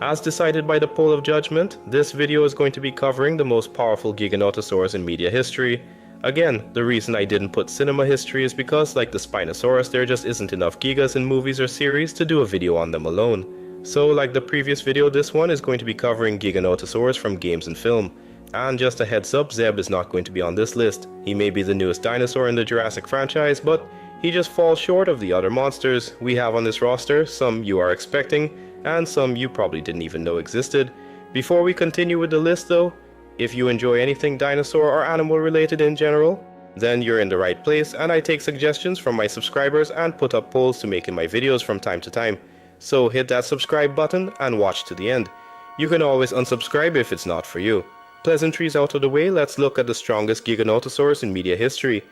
As decided by the poll of judgment, this video is going to be covering the most powerful Giganotosaurs in media history. Again, the reason I didn't put cinema history is because, like the Spinosaurus, there just isn't enough Gigas in movies or series to do a video on them alone. So like the previous video, this one is going to be covering Giganotosaurs from games and film. And just a heads up, Zeb is not going to be on this list. He may be the newest dinosaur in the Jurassic franchise, but he just falls short of the other monsters we have on this roster, some you are expecting, and some you probably didn't even know existed. Before we continue with the list though, if you enjoy anything dinosaur or animal related in general, then you're in the right place, and I take suggestions from my subscribers and put up polls to make in my videos from time to time. So hit that subscribe button and watch to the end. You can always unsubscribe if it's not for you. Pleasantries out of the way, let's look at the strongest Giganotosaurs in media history.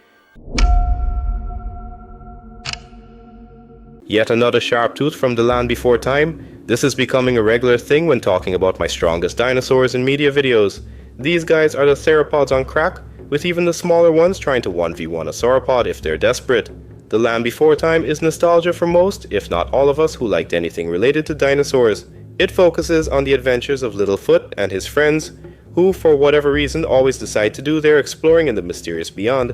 Yet another sharp tooth from the land before time. This is becoming a regular thing when talking about my strongest dinosaurs in media videos. These guys are the theropods on crack, with even the smaller ones trying to 1v1 a sauropod if they're desperate. The land before time is nostalgia for most, if not all of us who liked anything related to dinosaurs. It focuses on the adventures of Littlefoot and his friends, who for whatever reason always decide to do their exploring in the mysterious beyond,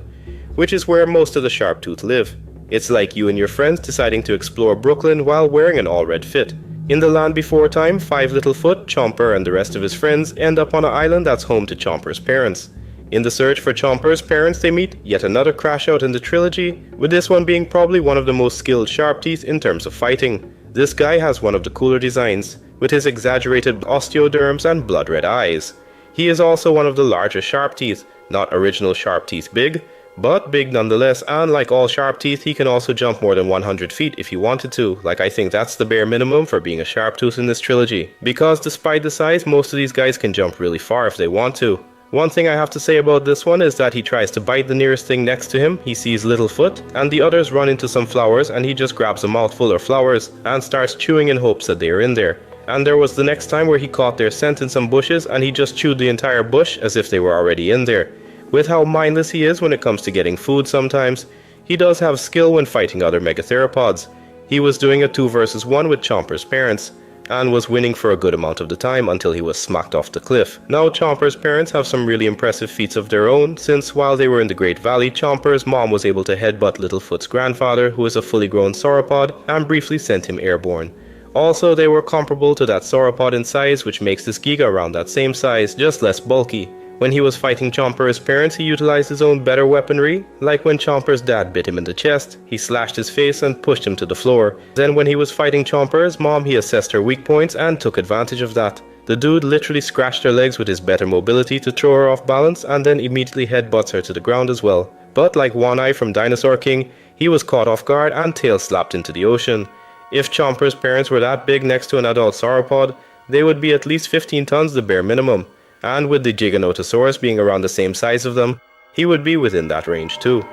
which is where most of the sharp tooth live. It's like you and your friends deciding to explore Brooklyn while wearing an all-red fit. In the land before time, Littlefoot, Chomper and the rest of his friends end up on an island that's home to Chomper's parents. In the search for Chomper's parents, they meet yet another crash out in the trilogy, with this one being probably one of the most skilled sharp teeth in terms of fighting. This guy has one of the cooler designs, with his exaggerated osteoderms and blood red eyes. He is also one of the larger sharp teeth, not original sharp teeth big, but big nonetheless, and like all sharp teeth, he can also jump more than 100 feet if he wanted to. Like, I think that's the bare minimum for being a sharp tooth in this trilogy, because despite the size, most of these guys can jump really far if they want to. One thing I have to say about this one is that he tries to bite the nearest thing next to him. He sees Littlefoot, and the others run into some flowers, and he just grabs a mouthful of flowers and starts chewing in hopes that they are in there. And there was the next time where he caught their scent in some bushes, and he just chewed the entire bush as if they were already in there. With how mindless he is when it comes to getting food sometimes, he does have skill when fighting other megatheropods. He was doing a 2 versus 1 with Chomper's parents, and was winning for a good amount of the time until he was smacked off the cliff. Now Chomper's parents have some really impressive feats of their own, since while they were in the Great Valley, Chomper's mom was able to headbutt Littlefoot's grandfather, who is a fully grown sauropod, and briefly sent him airborne. Also, they were comparable to that sauropod in size, which makes this Giga around that same size, just less bulky. When he was fighting Chomper's parents, he utilized his own better weaponry, like when Chomper's dad bit him in the chest, he slashed his face and pushed him to the floor. Then when he was fighting Chomper's mom, he assessed her weak points and took advantage of that. The dude literally scratched her legs with his better mobility to throw her off balance, and then immediately headbutts her to the ground as well. But like One Eye from Dinosaur King, he was caught off guard and tail slapped into the ocean. If Chomper's parents were that big next to an adult sauropod, they would be at least 15 tons the bare minimum. And with the Giganotosaurus being around the same size of them, he would be within that range too.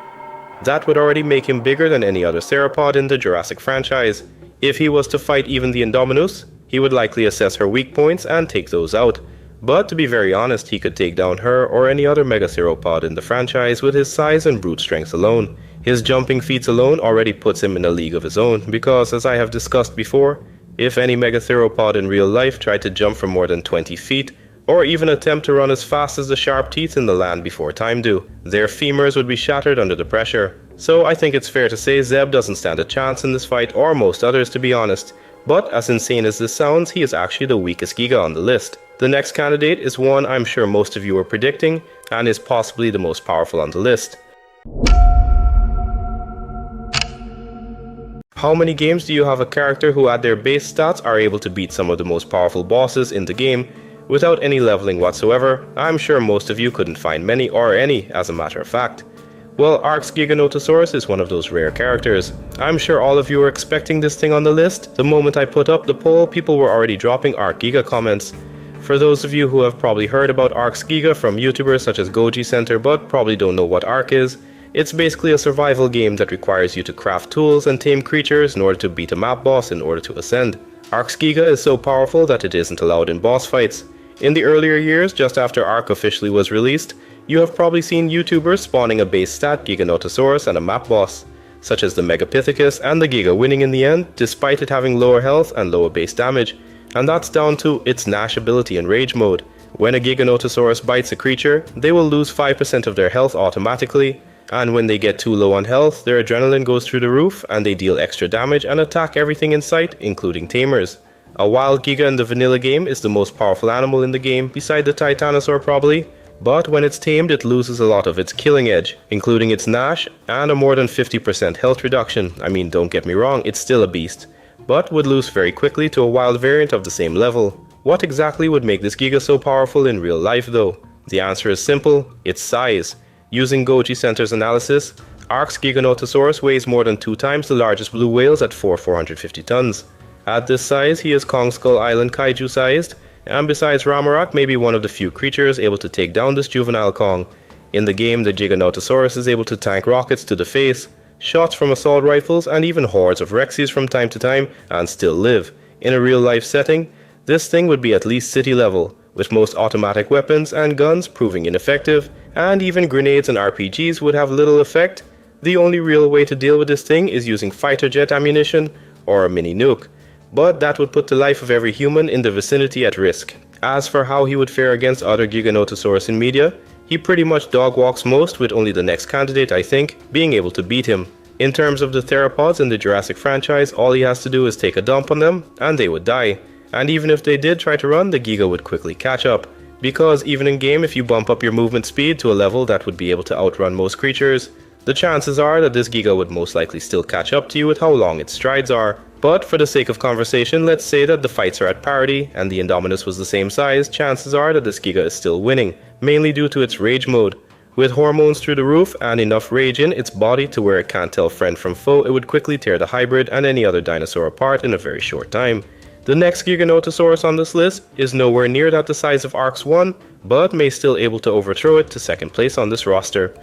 That would already make him bigger than any other theropod in the Jurassic franchise. If he was to fight even the Indominus, he would likely assess her weak points and take those out. But to be very honest, he could take down her or any other megatheropod in the franchise with his size and brute strength alone. His jumping feats alone already puts him in a league of his own, because as I have discussed before, if any megatheropod in real life tried to jump for more than 20 feet, or even attempt to run as fast as the sharp teeth in the land before time do, their femurs would be shattered under the pressure. So I think it's fair to say Zeb doesn't stand a chance in this fight, or most others to be honest. But as insane as this sounds, he is actually the weakest Giga on the list. The next candidate is one I'm sure most of you are predicting, and is possibly the most powerful on the list. How many games do you have a character who at their base stats are able to beat some of the most powerful bosses in the game, without any leveling whatsoever? I'm sure most of you couldn't find many, or any, as a matter of fact. Well, Ark's Giganotosaurus is one of those rare characters. I'm sure all of you were expecting this thing on the list. The moment I put up the poll, people were already dropping Ark Giga comments. For those of you who have probably heard about Ark's Giga from YouTubers such as Goji Center but probably don't know what Ark is, it's basically a survival game that requires you to craft tools and tame creatures in order to beat a map boss in order to ascend. Ark's Giga is so powerful that it isn't allowed in boss fights. In the earlier years, just after Ark officially was released, you have probably seen YouTubers spawning a base stat Giganotosaurus and a map boss, such as the Megapithecus and the Giga winning in the end, despite it having lower health and lower base damage, and that's down to its Gnash ability in Rage mode. When a Giganotosaurus bites a creature, they will lose 5% of their health automatically, and when they get too low on health, their adrenaline goes through the roof and they deal extra damage and attack everything in sight, including tamers. A wild Giga in the vanilla game is the most powerful animal in the game, beside the Titanosaur probably, but when it's tamed it loses a lot of its killing edge, including its Gnash and a more than 50% health reduction. I mean, don't get me wrong, it's still a beast, but would lose very quickly to a wild variant of the same level. What exactly would make this Giga so powerful in real life though? The answer is simple, its size. Using Goji Center's analysis, Ark's Giganotosaurus weighs more than 2 times the largest blue whales at 450 tons. At this size, he is Kong Skull Island kaiju sized, and besides Ramorak, may be one of the few creatures able to take down this juvenile Kong. In the game, the Giganotosaurus is able to tank rockets to the face, shots from assault rifles, and even hordes of Rexies from time to time, and still live. In a real life setting, this thing would be at least city level, with most automatic weapons and guns proving ineffective, and even grenades and RPGs would have little effect. The only real way to deal with this thing is using fighter jet ammunition or a mini nuke, but that would put the life of every human in the vicinity at risk. As for how he would fare against other Giganotosaurus in media, he pretty much dog walks most, with only the next candidate, I think, being able to beat him. In terms of the theropods in the Jurassic franchise, all he has to do is take a dump on them and they would die. And even if they did try to run, the Giga would quickly catch up. Because even in game, if you bump up your movement speed to a level that would be able to outrun most creatures, the chances are that this Giga would most likely still catch up to you with how long its strides are. But for the sake of conversation, let's say that the fights are at parity and the Indominus was the same size, chances are that this Giga is still winning, mainly due to its rage mode. With hormones through the roof and enough rage in its body to where it can't tell friend from foe, it would quickly tear the hybrid and any other dinosaur apart in a very short time. The next Giganotosaurus on this list is nowhere near that the size of Ark's one, but may still able to overthrow it to second place on this roster.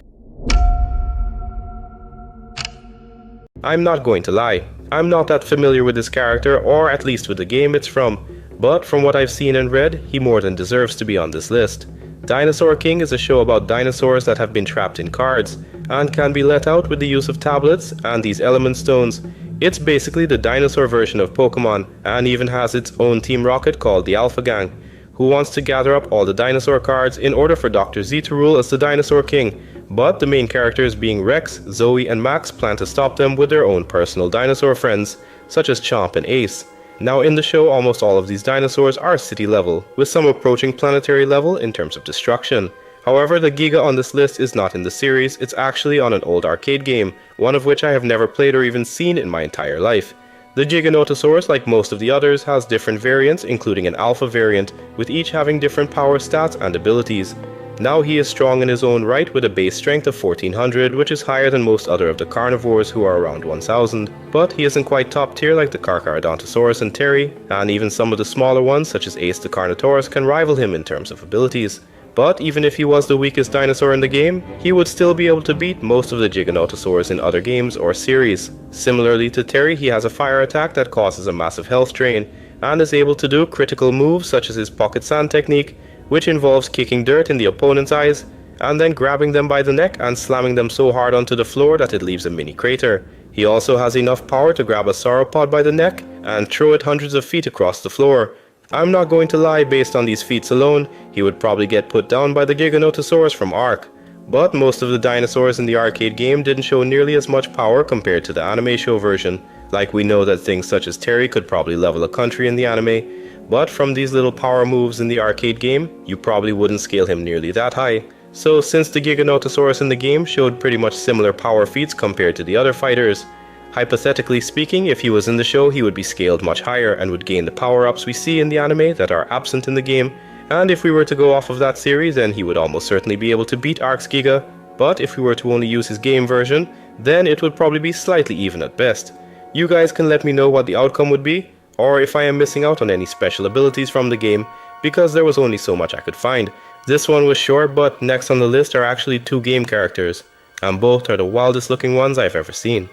I'm not going to lie, I'm not that familiar with this character, or at least with the game it's from, but from what I've seen and read, he more than deserves to be on this list. Dinosaur King is a show about dinosaurs that have been trapped in cards, and can be let out with the use of tablets and these element stones. It's basically the dinosaur version of Pokemon, and even has its own Team Rocket called the Alpha Gang, who wants to gather up all the dinosaur cards in order for Dr. Z to rule as the Dinosaur King, but the main characters being Rex, Zoe and Max plan to stop them with their own personal dinosaur friends, such as Chomp and Ace. Now in the show, almost all of these dinosaurs are city level, with some approaching planetary level in terms of destruction. However, the Giga on this list is not in the series, it's actually on an old arcade game, one of which I have never played or even seen in my entire life. The Giganotosaurus, like most of the others, has different variants, including an alpha variant, with each having different power stats and abilities. Now he is strong in his own right with a base strength of 1400, which is higher than most other of the carnivores who are around 1000, but he isn't quite top tier like the Carcharodontosaurus and Terry, and even some of the smaller ones such as Ace the Carnotaurus can rival him in terms of abilities. But even if he was the weakest dinosaur in the game, he would still be able to beat most of the Giganotosaurs in other games or series. Similarly to Terry, he has a fire attack that causes a massive health drain, and is able to do critical moves such as his pocket sand technique, which involves kicking dirt in the opponent's eyes, and then grabbing them by the neck and slamming them so hard onto the floor that it leaves a mini crater. He also has enough power to grab a sauropod by the neck and throw it hundreds of feet across the floor. I'm not going to lie, based on these feats alone, he would probably get put down by the Giganotosaurus from Ark. But most of the dinosaurs in the arcade game didn't show nearly as much power compared to the anime show version. Like, we know that things such as Terry could probably level a country in the anime, but from these little power moves in the arcade game, you probably wouldn't scale him nearly that high. So since the Giganotosaurus in the game showed pretty much similar power feats compared to the other fighters, hypothetically speaking, if he was in the show, he would be scaled much higher and would gain the power-ups we see in the anime that are absent in the game, and if we were to go off of that series, then he would almost certainly be able to beat Ark's Giga, but if we were to only use his game version, then it would probably be slightly even at best. You guys can let me know what the outcome would be, or if I am missing out on any special abilities from the game, because there was only so much I could find. This one was short, but next on the list are actually 2 game characters, and both are the wildest looking ones I've ever seen.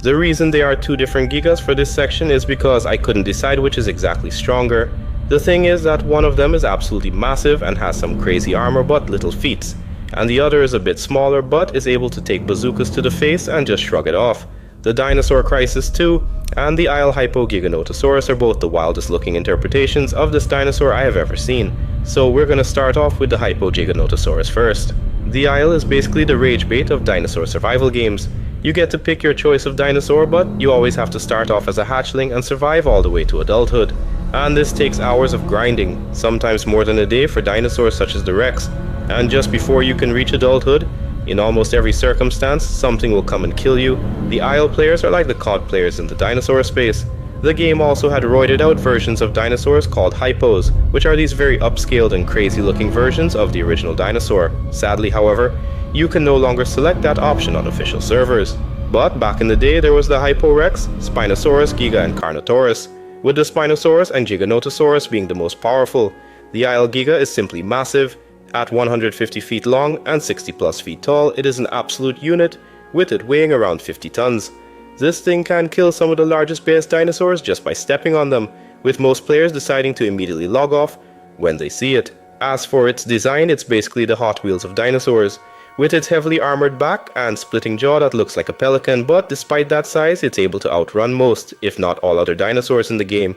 The reason they are 2 different Gigas for this section is because I couldn't decide which is exactly stronger. The thing is that one of them is absolutely massive and has some crazy armor but little feats, and the other is a bit smaller but is able to take bazookas to the face and just shrug it off. The Dinosaur Crisis 2 and the Isle Hypo Giganotosaurus are both the wildest looking interpretations of this dinosaur I have ever seen. So we're gonna start off with the Hypo Giganotosaurus first. The Isle is basically the rage bait of dinosaur survival games. You get to pick your choice of dinosaur, but you always have to start off as a hatchling and survive all the way to adulthood. And this takes hours of grinding, sometimes more than a day for dinosaurs such as the Rex. And just before you can reach adulthood, in almost every circumstance, something will come and kill you. The Isle players are like the COD players in the dinosaur space. The game also had roided out versions of dinosaurs called Hypos, which are these very upscaled and crazy looking versions of the original dinosaur. Sadly, however, you can no longer select that option on official servers. But back in the day there was the Hypo Rex, Spinosaurus, Giga and Carnotaurus, with the Spinosaurus and Giganotosaurus being the most powerful. The Isle Giga is simply massive. At 150 feet long and 60 plus feet tall, it is an absolute unit, with it weighing around 50 tons. This thing can kill some of the largest base dinosaurs just by stepping on them, with most players deciding to immediately log off when they see it. As for its design, it's basically the Hot Wheels of dinosaurs, with its heavily armored back and splitting jaw that looks like a pelican, but despite that size, it's able to outrun most, if not all other dinosaurs in the game,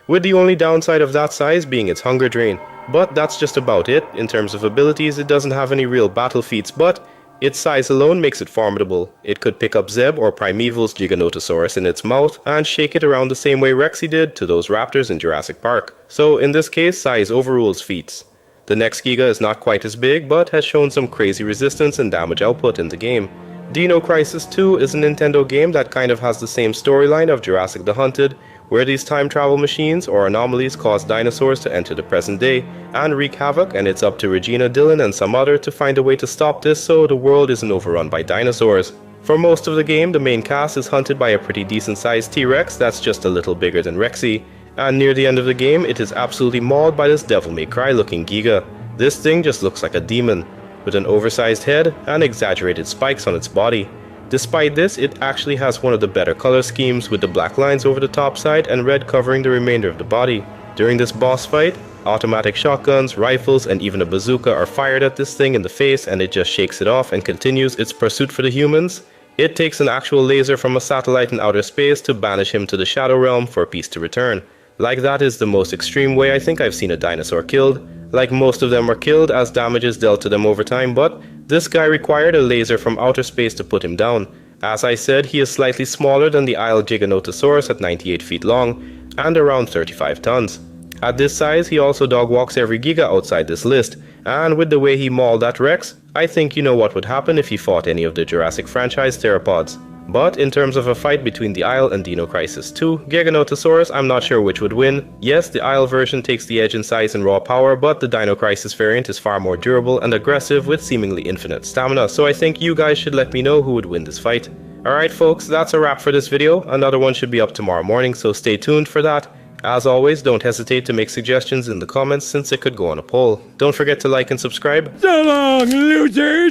with the only downside of that size being its hunger drain. But that's just about it. In terms of abilities, it doesn't have any real battle feats, but its size alone makes it formidable. It could pick up Zeb or Primeval's Giganotosaurus in its mouth and shake it around the same way Rexy did to those raptors in Jurassic Park. So in this case, size overrules feats. The next Giga is not quite as big, but has shown some crazy resistance and damage output in the game. Dino Crisis 2 is a Nintendo game that kind of has the same storyline of Jurassic the Hunted, where these time travel machines or anomalies cause dinosaurs to enter the present day and wreak havoc, and it's up to Regina Dillon and some other to find a way to stop this so the world isn't overrun by dinosaurs. For most of the game, the main cast is hunted by a pretty decent sized T-Rex that's just a little bigger than Rexy, and near the end of the game it is absolutely mauled by this devil-may-cry looking Giga. This thing just looks like a demon, with an oversized head and exaggerated spikes on its body. Despite this, it actually has one of the better color schemes, with the black lines over the top side and red covering the remainder of the body. During this boss fight, automatic shotguns, rifles, and even a bazooka are fired at this thing in the face, and it just shakes it off and continues its pursuit for the humans. It takes an actual laser from a satellite in outer space to banish him to the Shadow Realm for peace to return. Like, that is the most extreme way I think I've seen a dinosaur killed. Like, most of them were killed as damage is dealt to them over time, but this guy required a laser from outer space to put him down. As I said, he is slightly smaller than the Isle Giganotosaurus at 98 feet long and around 35 tons. At this size, he also dog walks every Giga outside this list, and with the way he mauled that Rex, I think you know what would happen if he fought any of the Jurassic franchise theropods. But in terms of a fight between the Isle and Dino Crisis 2, Giganotosaurus, I'm not sure which would win. Yes, the Isle version takes the edge in size and raw power, but the Dino Crisis variant is far more durable and aggressive with seemingly infinite stamina, so I think you guys should let me know who would win this fight. Alright folks, that's a wrap for this video. Another one should be up tomorrow morning, so stay tuned for that. As always, don't hesitate to make suggestions in the comments since it could go on a poll. Don't forget to like and subscribe. So long, losers!